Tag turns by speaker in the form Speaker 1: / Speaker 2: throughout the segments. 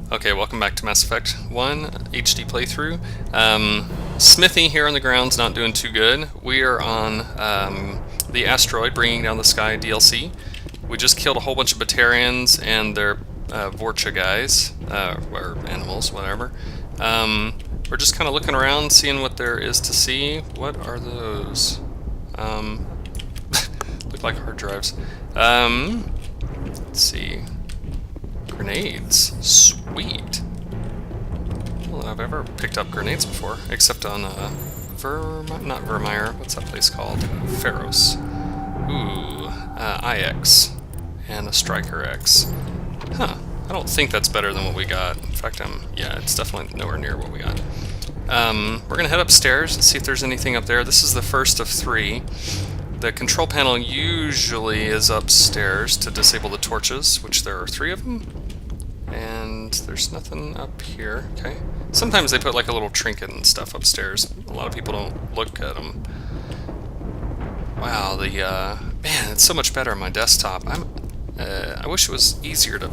Speaker 1: Okay, welcome back to Mass Effect 1 HD playthrough. Smithy here on the ground's not doing too good. We are on the asteroid Bringing Down the Sky DLC. We just killed a whole bunch of Batarians and their Vorcha guys, or animals, whatever. We're just kind of looking around, seeing what there is to see. What are those? Look like hard drives. Let's see. Grenades. Sweet. I don't know that I've ever picked up grenades before, except on not Vermeer. What's that place called? Pharos. Ooh, IX and a Striker X. Huh. I don't think that's better than what we got. In fact, yeah, it's definitely nowhere near what we got. We're gonna head upstairs and see if there's anything up there. This is the first of 3. The control panel usually is upstairs to disable the torches, which there are 3 of them. And there's nothing up here. Okay. Sometimes they put like a little trinket and stuff upstairs. A lot of people don't look at them. Wow, man, it's so much better on my desktop. I wish it was easier to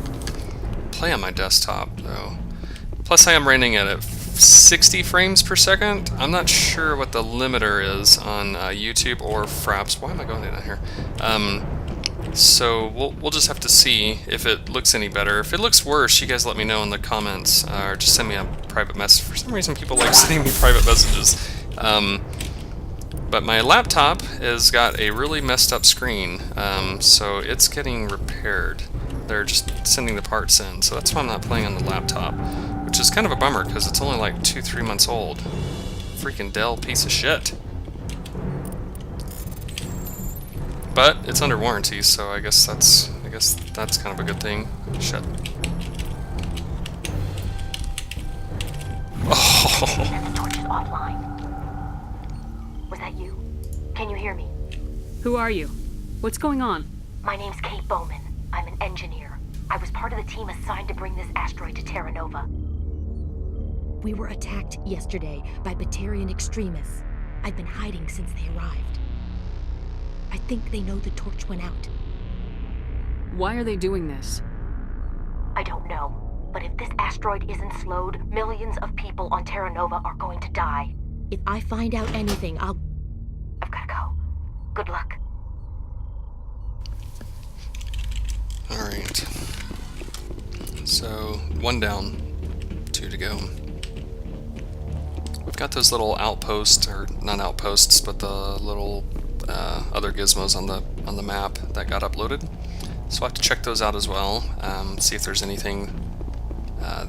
Speaker 1: play on my desktop, though. Plus, I am running at 60 frames per second. I'm not sure what the limiter is on YouTube or FRAPS. Why am I going down here? So we'll just have to see if it looks any better. If it looks worse, you guys let me know in the comments, or just send me a private message. For some reason, people like sending me private messages. But my laptop has got a really messed up screen, so it's getting repaired. They're just sending the parts in, so that's why I'm not playing on the laptop, which is kind of a bummer because it's only like 2-3 months old. Freaking Dell piece of shit. But it's under warranty, so I guess that's kind of a good thing. Shit. Oh.
Speaker 2: And the torch is offline. Was that you? Can you hear me?
Speaker 3: Who are you? What's going on?
Speaker 2: My name's Kate Bowman. I'm an engineer. I was part of the team assigned to bring this asteroid to Terra Nova.
Speaker 4: We were attacked yesterday by Batarian extremists. I've been hiding since they arrived. I think they know the torch went out.
Speaker 3: Why are they doing this?
Speaker 2: I don't know, but if this asteroid isn't slowed, millions of people on Terra Nova are going to die.
Speaker 4: If I find out anything,
Speaker 2: I've gotta go. Good luck.
Speaker 1: Alright. So, 1 down, 2 to go. We've got those little outposts, or not outposts, but the little other gizmos on the map that got uploaded. So we'll have to check those out as well, see if there's anything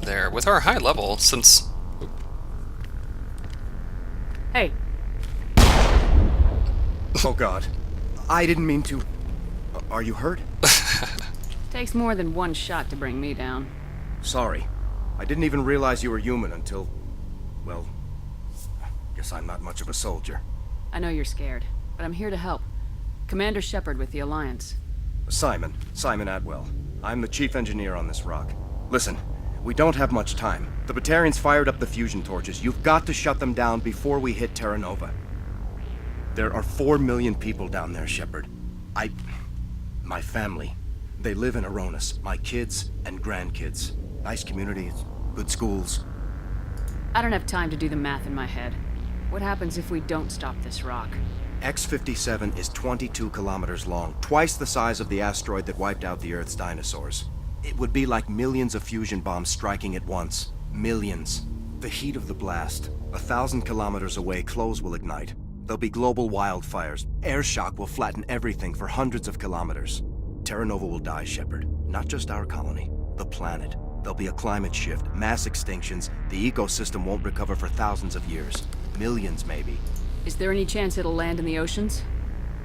Speaker 1: there. With our high level, since...
Speaker 3: Hey.
Speaker 5: Oh god. I didn't mean to... Are you hurt?
Speaker 3: Takes more than one shot to bring me down.
Speaker 5: Sorry. I didn't even realize you were human until... well... guess I'm not much of a soldier.
Speaker 3: I know you're scared, but I'm here to help. Commander Shepard with the Alliance.
Speaker 5: Simon Atwell. I'm the chief engineer on this rock. Listen, we don't have much time. The Batarians fired up the fusion torches. You've got to shut them down before we hit Terra Nova. There are 4 million people down there, Shepard. My family, they live in Aronis. My kids and grandkids. Nice communities, good schools.
Speaker 3: I don't have time to do the math in my head. What happens if we don't stop this rock?
Speaker 5: X-57 is 22 kilometers long, twice the size of the asteroid that wiped out the Earth's dinosaurs. It would be like millions of fusion bombs striking at once. Millions. The heat of the blast. 1,000 kilometers away, clothes will ignite. There'll be global wildfires. Air shock will flatten everything for hundreds of kilometers. Terra Nova will die, Shepard. Not just our colony. The planet. There'll be a climate shift, mass extinctions. The ecosystem won't recover for thousands of years. Millions, maybe.
Speaker 3: Is there any chance it'll land in the oceans?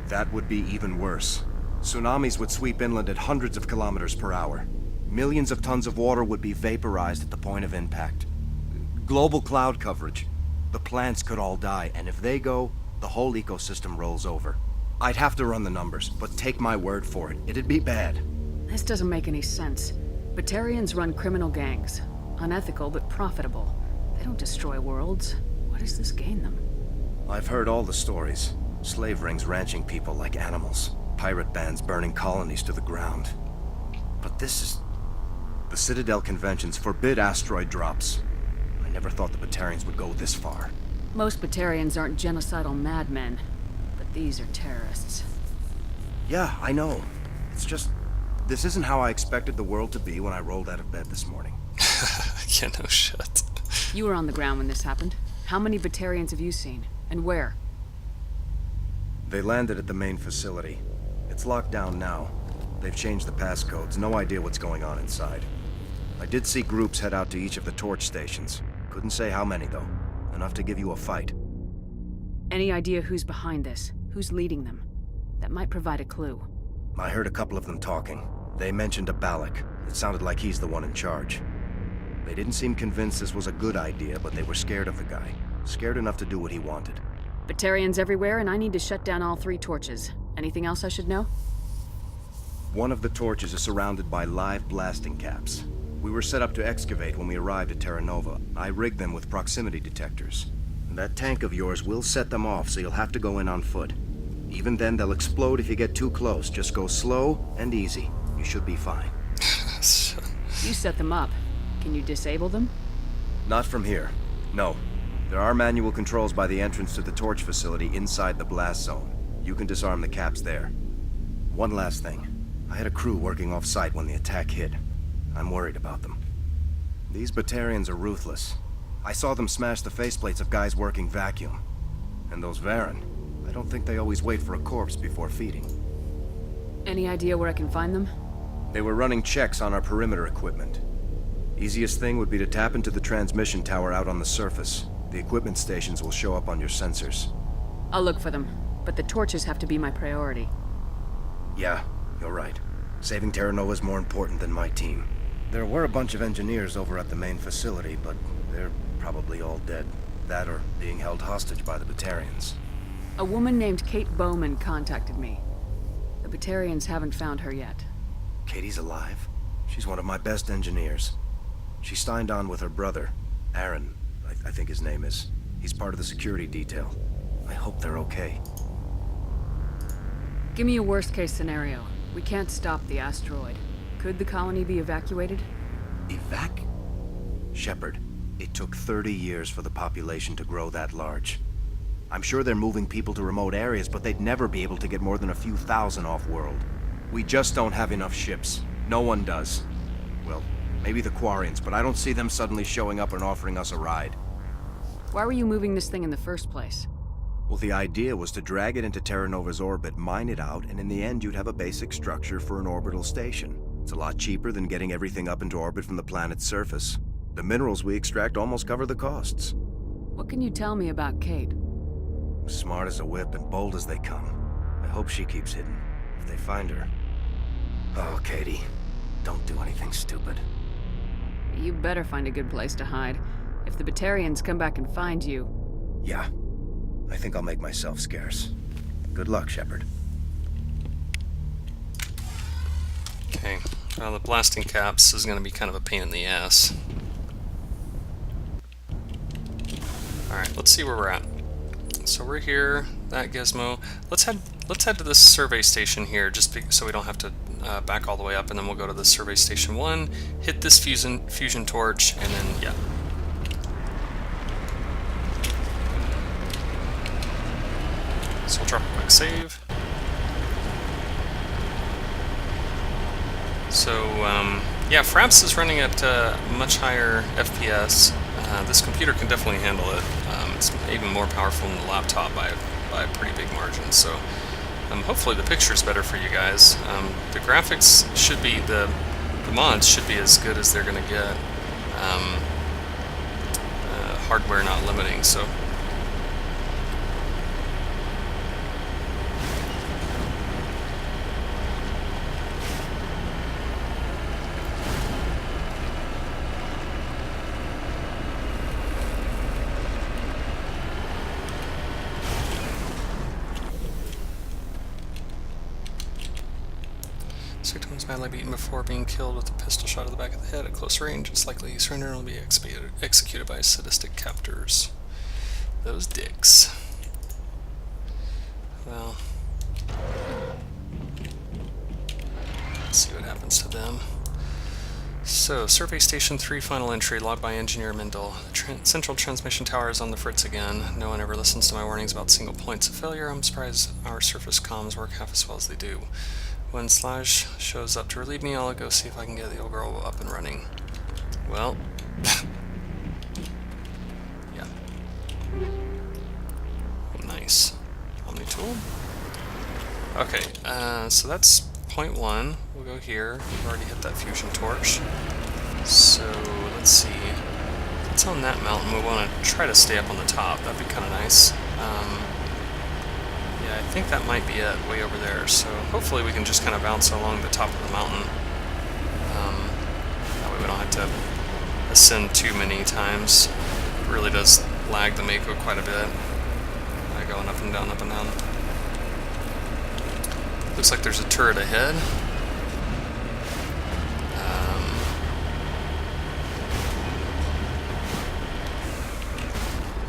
Speaker 5: That would be even worse. Tsunamis would sweep inland at hundreds of kilometers per hour. Millions of tons of water would be vaporized at the point of impact. Global cloud coverage. The plants could all die, and if they go, the whole ecosystem rolls over. I'd have to run the numbers, but take my word for it, it'd be bad.
Speaker 3: This doesn't make any sense. Batarians run criminal gangs. Unethical, but profitable. They don't destroy worlds. What does this gain them?
Speaker 5: I've heard all the stories. Slave rings ranching people like animals. Pirate bands burning colonies to the ground. But this The Citadel conventions forbid asteroid drops. I never thought the Batarians would go this far.
Speaker 3: Most Batarians aren't genocidal madmen, but these are terrorists.
Speaker 5: Yeah, I know. It's just... this isn't how I expected the world to be when I rolled out of bed this morning.
Speaker 1: Yeah, no shit.
Speaker 3: You were on the ground when this happened. How many Batarians have you seen? And where?
Speaker 5: They landed at the main facility. It's locked down now. They've changed the passcodes. No idea what's going on inside. I did see groups head out to each of the torch stations. Couldn't say how many, though. Enough to give you a fight.
Speaker 3: Any idea who's behind this? Who's leading them? That might provide a clue.
Speaker 5: I heard a couple of them talking. They mentioned a Balak. It sounded like he's the one in charge. They didn't seem convinced this was a good idea, but they were scared of the guy. Scared enough to do what he wanted.
Speaker 3: Batarians everywhere, and I need to shut down all 3 torches. Anything else I should know?
Speaker 5: One of the torches is surrounded by live blasting caps. We were set up to excavate when we arrived at Terra Nova. I rigged them with proximity detectors. That tank of yours will set them off, so you'll have to go in on foot. Even then, they'll explode if you get too close. Just go slow and easy. You should be fine.
Speaker 3: You set them up. Can you disable them?
Speaker 5: Not from here. No. There are manual controls by the entrance to the torch facility inside the blast zone. You can disarm the caps there. One last thing. I had a crew working off-site when the attack hit. I'm worried about them. These Batarians are ruthless. I saw them smash the faceplates of guys working vacuum. And those Varen, I don't think they always wait for a corpse before feeding.
Speaker 3: Any idea where I can find them?
Speaker 5: They were running checks on our perimeter equipment. Easiest thing would be to tap into the transmission tower out on the surface. The equipment stations will show up on your sensors.
Speaker 3: I'll look for them, but the torches have to be my priority.
Speaker 5: Yeah, you're right. Saving Terra Nova is more important than my team. There were a bunch of engineers over at the main facility, but they're probably all dead. That or being held hostage by the Batarians.
Speaker 3: A woman named Kate Bowman contacted me. The Batarians haven't found her yet.
Speaker 5: Katie's alive? She's one of my best engineers. She signed on with her brother, Aaron, I think his name is. He's part of the security detail. I hope they're okay.
Speaker 3: Give me a worst-case scenario. We can't stop the asteroid. Could the colony be evacuated?
Speaker 5: Evac? Shepard, it took 30 years for the population to grow that large. I'm sure they're moving people to remote areas, but they'd never be able to get more than a few thousand off-world. We just don't have enough ships. No one does. Well, maybe the Quarians, but I don't see them suddenly showing up and offering us a ride.
Speaker 3: Why were you moving this thing in the first place?
Speaker 5: Well, the idea was to drag it into Terra Nova's orbit, mine it out, and in the end you'd have a basic structure for an orbital station. It's a lot cheaper than getting everything up into orbit from the planet's surface. The minerals we extract almost cover the costs.
Speaker 3: What can you tell me about Kate?
Speaker 5: Smart as a whip and bold as they come. I hope she keeps hidden, if they find her. Oh, Katie, don't do anything stupid.
Speaker 3: You better find a good place to hide. If the Batarians come back and find you...
Speaker 5: Yeah. I think I'll make myself scarce. Good luck, Shepard.
Speaker 1: Okay, the blasting caps is going to be kind of a pain in the ass. Alright, let's see where we're at. So we're here, that gizmo. Let's head to this survey station here, just so we don't have to back all the way up, and then we'll go to the survey station 1, hit this fusion torch, and then, yeah. So we'll drop a quick save. So, yeah, FRAPS is running at much higher FPS. This computer can definitely handle it. It's even more powerful than the laptop by a pretty big margin. So, hopefully the picture's better for you guys. The graphics should be, the mods should be as good as they're going to get. Hardware not limiting, so. Victim was badly beaten before being killed with a pistol shot to the back of the head at close range. It's likely he surrendered and will be executed by sadistic captors. Those dicks. Well, let's see what happens to them. So, Survey Station 3 final entry, logged by Engineer Mendel. The central transmission tower is on the fritz again. No one ever listens to my warnings about single points of failure. I'm surprised our surface comms work half as well as they do. When Slash shows up to relieve me, I'll go see if I can get the old girl up and running. Well... yeah. Nice. Omni-tool. Okay, so that's point 1. We'll go here. We've already hit that fusion torch. So, let's see. If it's on that mountain, we want to try to stay up on the top. That'd be kind of nice. Yeah, I think that might be it, way over there. So, hopefully we can just kind of bounce along the top of the mountain. That way we don't have to ascend too many times. It really does lag the Mako quite a bit. Going up and down, up and down. Looks like there's a turret ahead.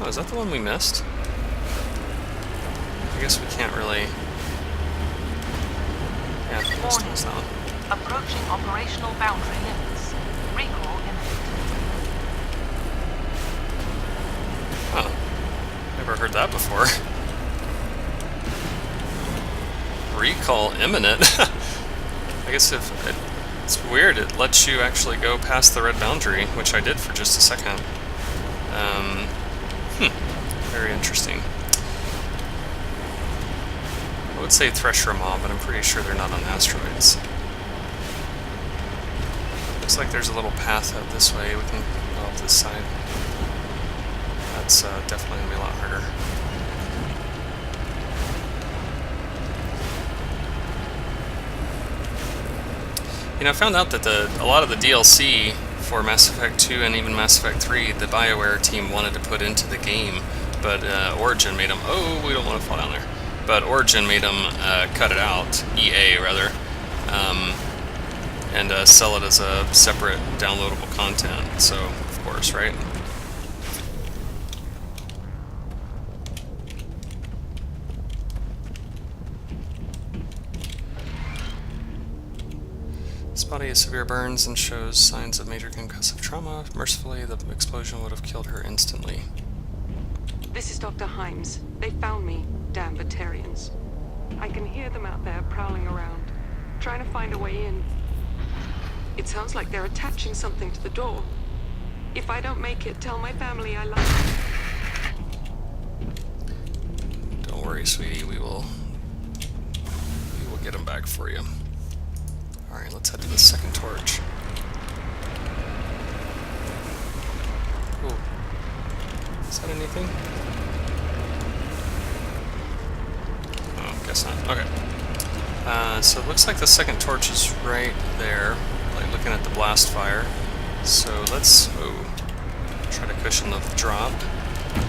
Speaker 1: Oh, is that the one we missed? I guess we can't really... yeah, this one's that one.
Speaker 6: Approaching operational boundary limits. Recall imminent.
Speaker 1: Oh, never heard that before. Recall imminent. I guess if it's weird, it lets you actually go past the red boundary, which I did for just a second. Very interesting. I would say Thresher Mob, but I'm pretty sure they're not on asteroids. Looks like there's a little path out this way. We can go up this side. That's definitely going to be a lot harder. You know, I found out that a lot of the DLC for Mass Effect 2 and even Mass Effect 3, the BioWare team wanted to put into the game, but Origin made them... oh, we don't want to fall down there. But Origin made them cut it out, EA rather, and sell it as a separate downloadable content, so, of course, right? His body has severe burns and shows signs of major concussive trauma. Mercifully, the explosion would have killed her instantly.
Speaker 7: This is Dr. Himes. They found me, damn Batarians. I can hear them out there prowling around, trying to find a way in. It sounds like they're attaching something to the door. If I don't make it, tell my family I love them.
Speaker 1: Don't worry, sweetie. We will get them back for you. Alright, let's head to the second torch. Ooh. Is that anything? Oh, guess not. Okay. So it looks like the second torch is right there, like looking at the blast fire. So let's try to cushion the drop.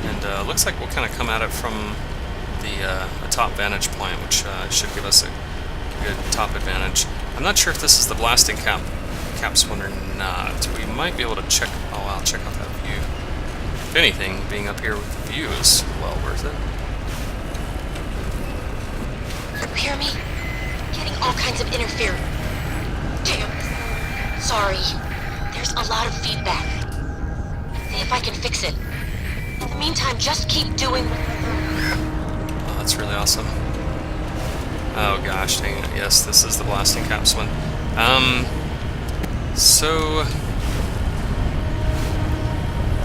Speaker 1: And looks like we'll kind of come at it from the top vantage point, which should give us a good top advantage. I'm not sure if this is the blasting caps one or not. We might be able to check... oh, I'll check out that view. If anything, being up here with the view is well worth it.
Speaker 2: You hear me? Getting all kinds of interference. Damn. Sorry. There's a lot of feedback. See if I can fix it. In the meantime, just keep doing...
Speaker 1: oh, that's really awesome. Oh gosh, dang it. Yes, this is the blasting caps one. So...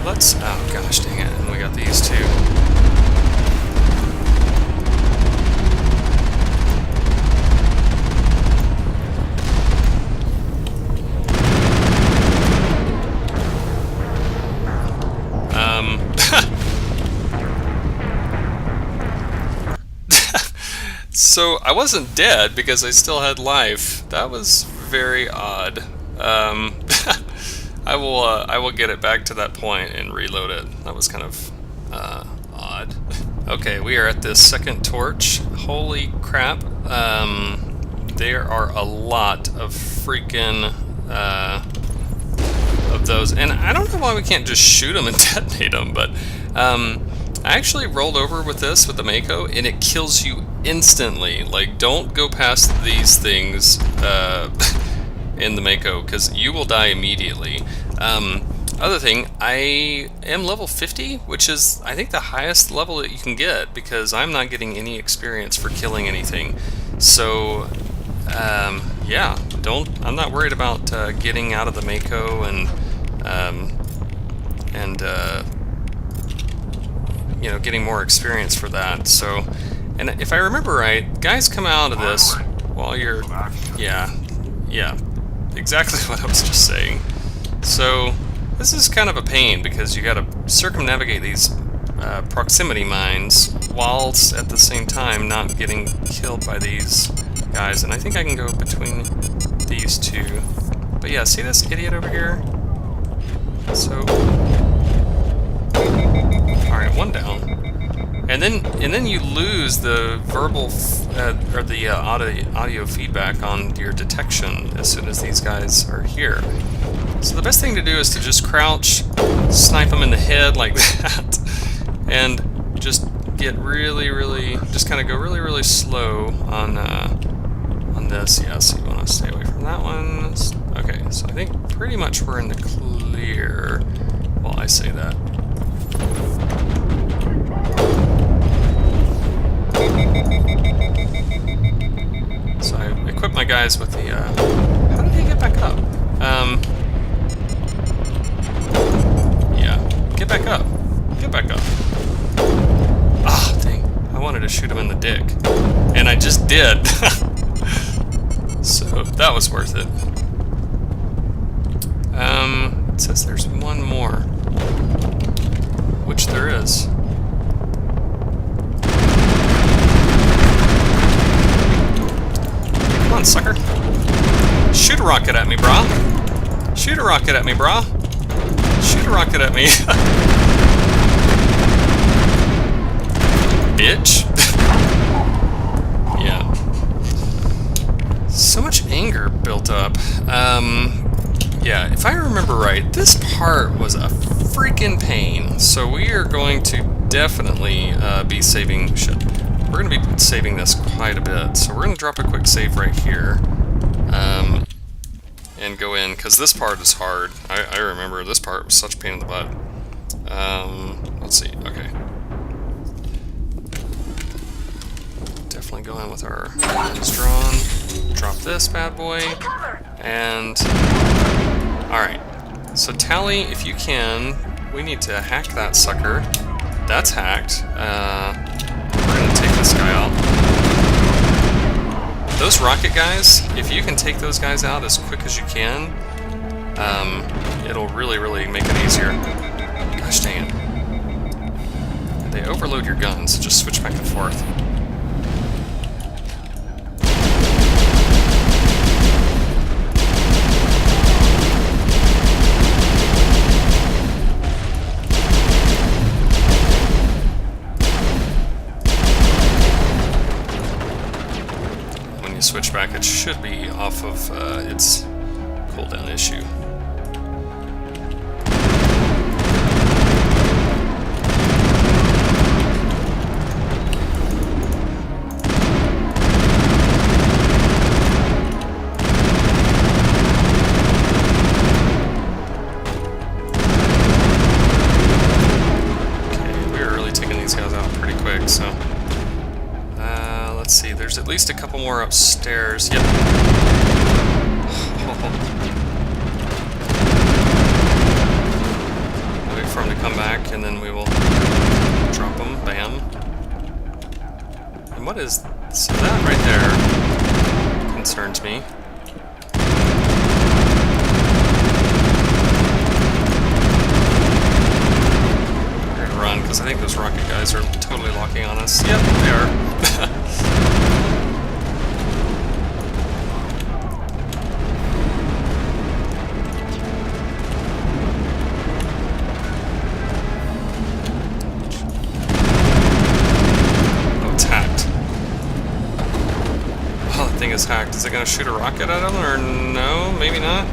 Speaker 1: let's... oh gosh, dang it. And we got these two. So, I wasn't dead because I still had life. That was very odd. I will get it back to that point and reload it. That was kind of odd. Okay, we are at this second torch. Holy crap. There are a lot of freaking of those. And I don't know why we can't just shoot them and detonate them, but I actually rolled over with this, with the Mako, and it kills you instantly. Like, don't go past these things. in the Mako, because you will die immediately. Other thing, I am level 50, which is, I think, the highest level that you can get, because I'm not getting any experience for killing anything. So, yeah, I'm not worried about getting out of the Mako and you know, getting more experience for that. So, and if I remember right, guys come out of this while you're, yeah, exactly what I was just saying. So, this is kind of a pain, because you gotta circumnavigate these proximity mines, whilst at the same time not getting killed by these guys. And I think I can go between these two. But yeah, see this idiot over here? So, alright, one down. And then you lose the verbal or the audio feedback on your detection as soon as these guys are here. So the best thing to do is to just crouch, snipe them in the head like that, and just get really, just kind of go really slow on this. Yeah, so you want to stay away from that one. Okay, so I think pretty much we're in the clear while I say that. So I equip my guys with the, how did they get back up? Yeah, get back up. Get back up. Ah, dang. I wanted to shoot him in the dick. And I just did. So, that was worth it. It says there's one more. Which there is. Come on, sucker. Shoot a rocket at me, brah. Shoot a rocket at me, brah. Shoot a rocket at me. Bitch. Yeah. So much anger built up. Yeah, if I remember right, this part was a freaking pain. So we are going to definitely be saving... Shit. We're going to be saving this quite a bit. So we're going to drop a quick save right here. And go in, because this part is hard. I remember this part was such a pain in the butt. Let's see, okay. Definitely go in with our guns drawn. Drop this bad boy. And... Alright. So Tally, if you can, we need to hack that sucker. That's hacked. We're gonna take this guy out. Those rocket guys, if you can take those guys out as quick as you can, it'll really make it easier. Gosh dang it. They overload your guns, so just switch back and forth. Switch back, it should be off of its cooldown issue. Okay, we're really taking these guys out pretty quick, so... Let's see, there's at least a couple more upstairs. Yep. Wait for him to come back, and then we will drop him. Bam. And what is... So that right there concerns me. We're gonna run, because I think those rocket guys are totally locking on us. Yep, they are. Oh, it's hacked. Oh, the thing is hacked. Is it going to shoot a rocket at him, or no? Maybe not?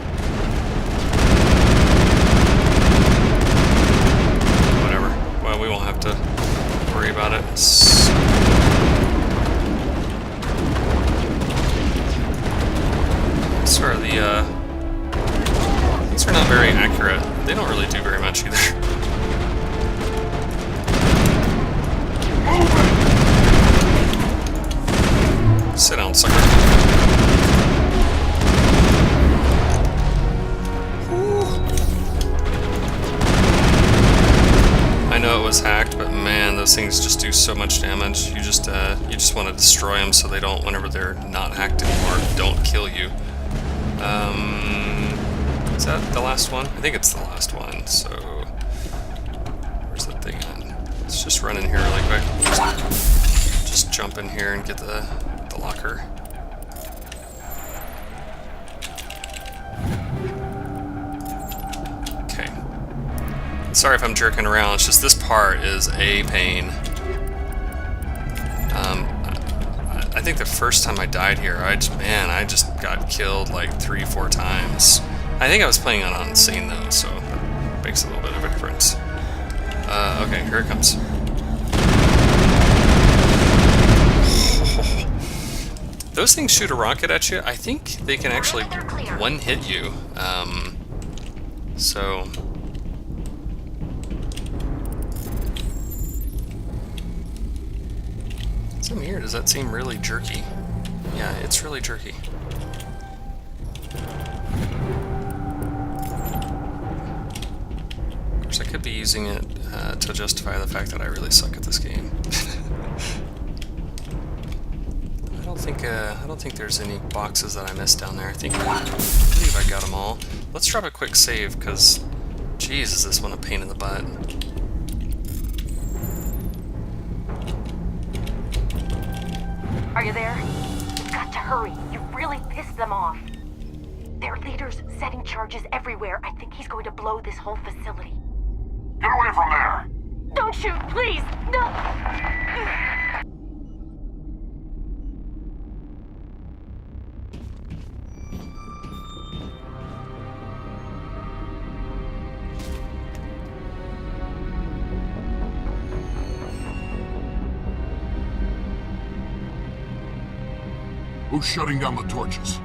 Speaker 1: Whatever. Well, we won't have to worry about it. I swear, the much either. Sit down, sucker. I know it was hacked, but man, those things just do so much damage. You just want to destroy them so they don't, whenever they're not hacked anymore, don't kill you. Is that the last one? I think it's the last one. So where's that thing at? Let's just run in here really quick. Just jump in here and get the locker. Okay. Sorry if I'm jerking around, it's just this part is a pain. I think the first time I died here, I just got killed like 3-4 times. I think I was playing on Insane though, so that makes a little bit of a difference. Okay, here it comes. Those things shoot a rocket at you. I think they can actually one-hit you. So... Some here, does that seem really jerky? Yeah, it's really jerky. Of course, I could be using it to justify the fact that I really suck at this game. I don't think there's any boxes that I missed down there. I believe I got them all. Let's drop a quick save, because, geez, is this one a pain in the butt.
Speaker 4: Are you there? You've got to hurry. You've really pissed them off. Their leader's setting charges everywhere. I think he's going to blow this whole facility.
Speaker 8: Get away from there!
Speaker 4: Don't shoot, please! No!
Speaker 8: Who's shutting down the torches?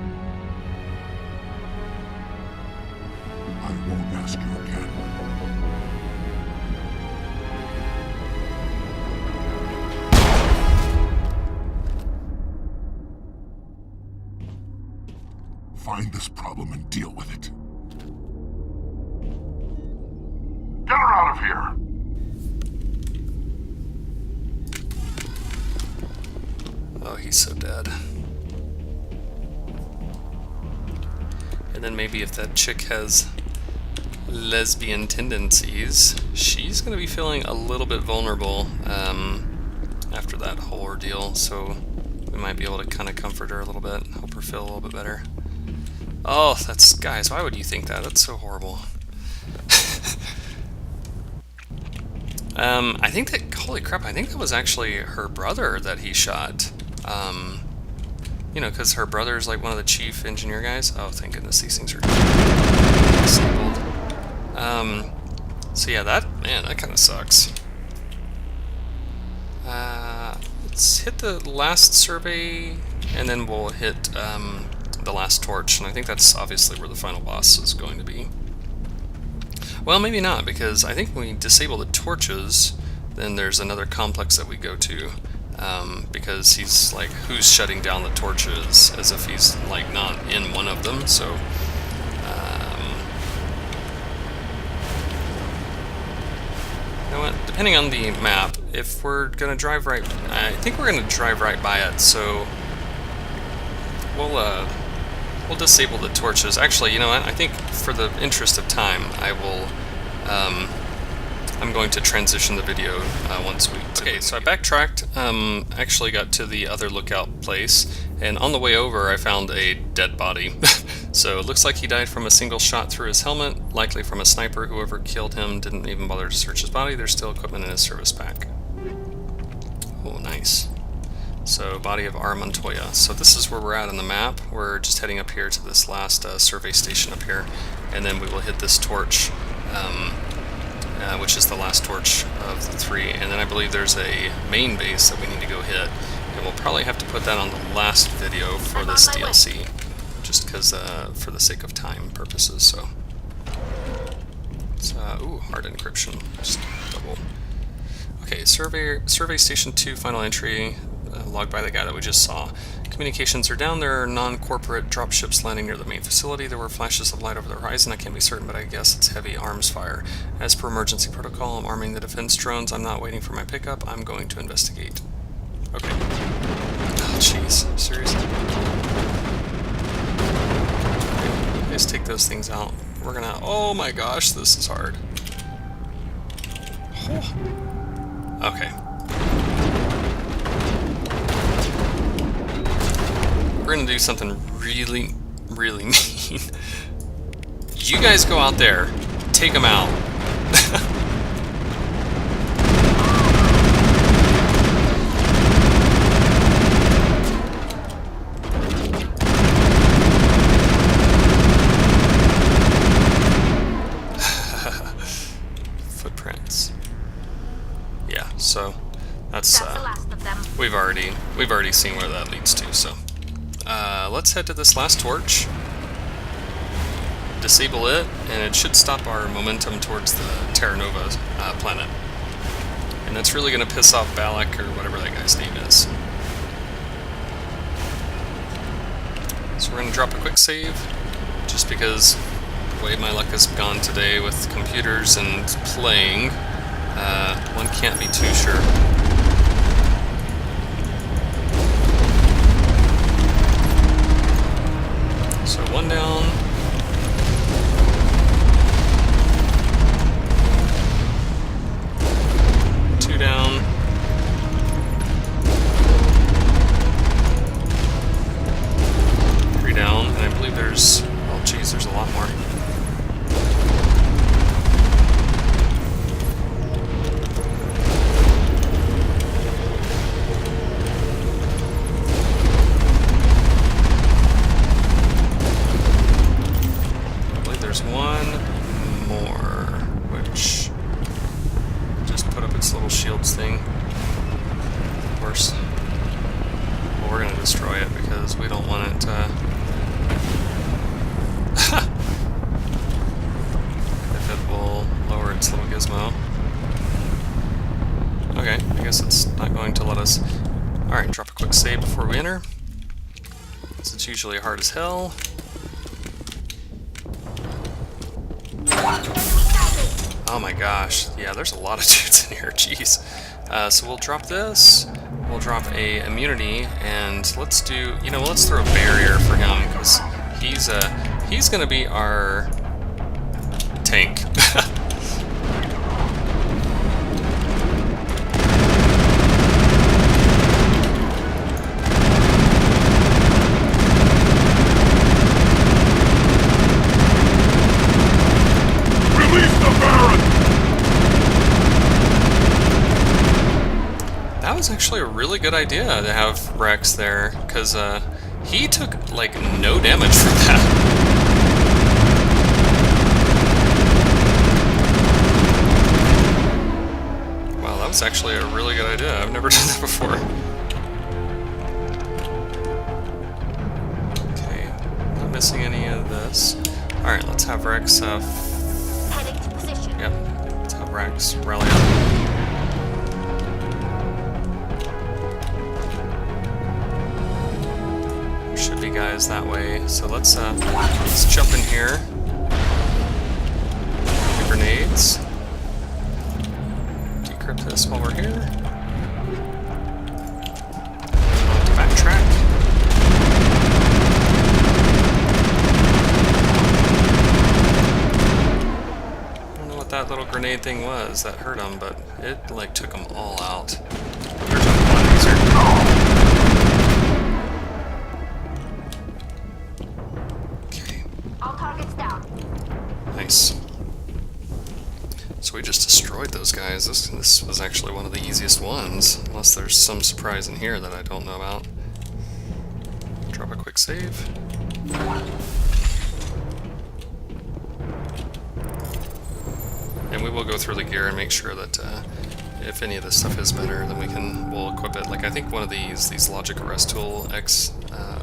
Speaker 8: I won't ask you again. Find this problem and deal with it. Get her out of here!
Speaker 1: Oh, he's so dead. And then maybe if that chick has lesbian tendencies, she's going to be feeling a little bit vulnerable after that whole ordeal, so we might be able to kind of comfort her a little bit, help her feel a little bit better. Oh, that's... guys, why would you think that? That's so horrible. I think that... holy crap, I think that was actually her brother that he shot. You know, because her brother is like one of the chief engineer guys. Oh, thank goodness these things are disabled. So yeah, that kind of sucks. Let's hit the last survey, and then we'll hit the last torch, and I think that's obviously where the final boss is going to be. Well, maybe not, because I think when we disable the torches, then there's another complex that we go to. Because he's like, who's shutting down the torches, as if he's like not in one of them, so you know what, depending on the map, if we're gonna drive right, I think we're gonna drive right by it, so we'll disable the torches. Actually, you know what, I think for the interest of time, I will I'm going to transition the video once we... Okay, so I backtracked, actually got to the other lookout place, and on the way over I found a dead body. So it looks like he died from a single shot through his helmet, likely from a sniper. Whoever killed him didn't even bother to search his body. There's still equipment in his service pack. Oh, nice. So, body of R. Montoya. So this is where we're at on the map. We're just heading up here to this last survey station up here, and then we will hit this torch, which is the last torch of the 3, and then I believe there's a main base that we need to go hit, and we'll probably have to put that on the last video for this DLC, just because for the sake of time purposes. So So, ooh, hard encryption. Just double. Okay, survey station 2, final entry, logged by the guy that we just saw. Communications are down. There are non-corporate dropships landing near the main facility. There were flashes of light over the horizon. I can't be certain, but I guess it's heavy arms fire. As per emergency protocol, I'm arming the defense drones. I'm not waiting for my pickup. I'm going to investigate. Okay. Oh, jeez. Seriously? Okay, let's take those things out. We're gonna... Oh my gosh, this is hard. Oh. Okay. We're gonna do something really, really mean. You guys go out there, take them out. Footprints. Yeah, so that's
Speaker 4: the last of them.
Speaker 1: we've already seen where that leads to, so. Let's head to this last torch, disable it, and it should stop our momentum towards the Terra Nova planet. And that's really going to piss off Balak, or whatever that guy's name is. So we're going to drop a quick save, just because the way my luck has gone today with computers and playing, one can't be too sure. So one down. Two down. Three down, and I believe there's... Oh geez, there's a lot more. There's one more, which just put up its little shields thing. Of course, well, we're going to destroy it because we don't want it to... if it will lower its little gizmo. Okay, I guess it's not going to let us... Alright, drop a quick save before we enter, because it's usually hard as hell. Oh my gosh, yeah, there's a lot of dudes in here, jeez. So we'll drop this, we'll drop a immunity, and let's do, you know, let's throw a barrier for him, because he's gonna be our tank. That was actually a really good idea to have Rex there, because he took like no damage from that. Wow, that was actually a really good idea. I've never done that before. Okay, not missing any of this. Alright, let's have Rex
Speaker 4: Heading to position.
Speaker 1: yep, let's have Rex rally up. Should be guys that way, so let's jump in here. The grenades. Decrypt this while we're here. Backtrack. I don't know what that little grenade thing was that hurt him, but it like took them all out. There's one laser.
Speaker 4: All targets down.
Speaker 1: Nice. So we just destroyed those guys. This was actually one of the easiest ones, unless there's some surprise in here that I don't know about. Drop a quick save. And we will go through the gear and make sure that if any of this stuff is better, then we'll equip it. Like I think one of these logic arrest tool X,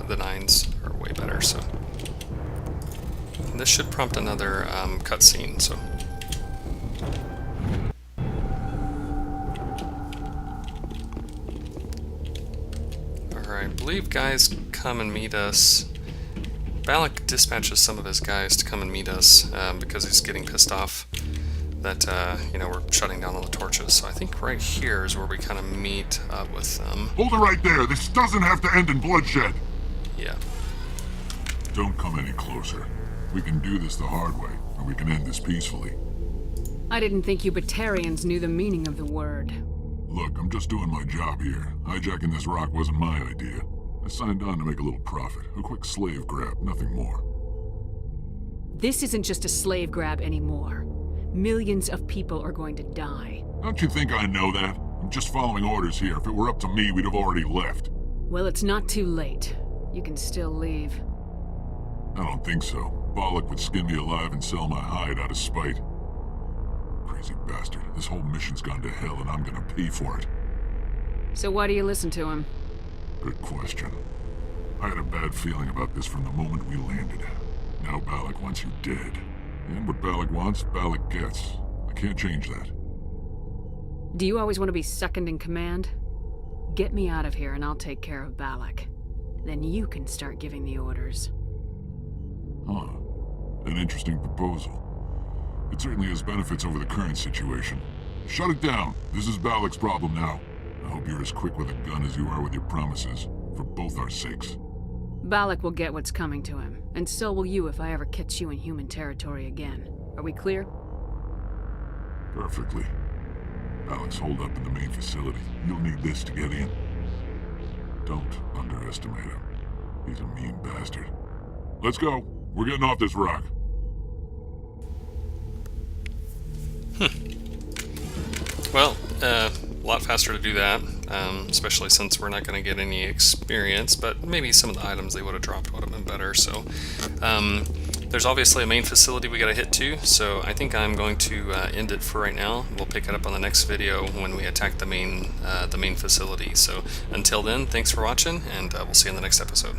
Speaker 1: the 9s are way better. So. This should prompt another cutscene, so Alright, I believe guys come and meet us. Balak dispatches some of his guys to come and meet us because he's getting pissed off that, you know, we're shutting down all the torches. So I think right here is where we kind of meet up with them.
Speaker 8: Hold it right there. This doesn't have to end in bloodshed.
Speaker 1: Yeah.
Speaker 8: Don't come any closer. We can do this the hard way, or we can end this peacefully.
Speaker 3: I didn't think you Batarians knew the meaning of the word.
Speaker 8: Look, I'm just doing my job here. Hijacking this rock wasn't my idea. I signed on to make a little profit. A quick slave grab, nothing more.
Speaker 3: This isn't just a slave grab anymore. Millions of people are going to die.
Speaker 8: Don't you think I know that? I'm just following orders here. If it were up to me, we'd have already left.
Speaker 3: Well, it's not too late. You can still leave.
Speaker 8: I don't think so. Balak would skin me alive and sell my hide out of spite. Crazy bastard. This whole mission's gone to hell and I'm gonna pay for it.
Speaker 3: So why do you listen to him?
Speaker 8: Good question. I had a bad feeling about this from the moment we landed. Now Balak wants you dead. And what Balak wants, Balak gets. I can't change that.
Speaker 3: Do you always want to be second in command? Get me out of here and I'll take care of Balak. Then you can start giving the orders.
Speaker 8: Huh. An interesting proposal. It certainly has benefits over the current situation. Shut it down. This is Balak's problem now. I hope you're as quick with a gun as you are with your promises, for both our sakes.
Speaker 3: Balak will get what's coming to him, and so will you if I ever catch you in human territory again. Are we clear?
Speaker 8: Perfectly. Balak's holed up in the main facility. You'll need this to get in. Don't underestimate him. He's a mean bastard. Let's go. We're getting off this rock.
Speaker 1: Well, a lot faster to do that, especially since we're not going to get any experience, but maybe some of the items they would have dropped would have been better. So there's obviously a main facility we got to hit too, so I think I'm going to end it for right now. We'll pick it up on the next video when we attack the main facility. So until then, thanks for watching, and we'll see you in the next episode.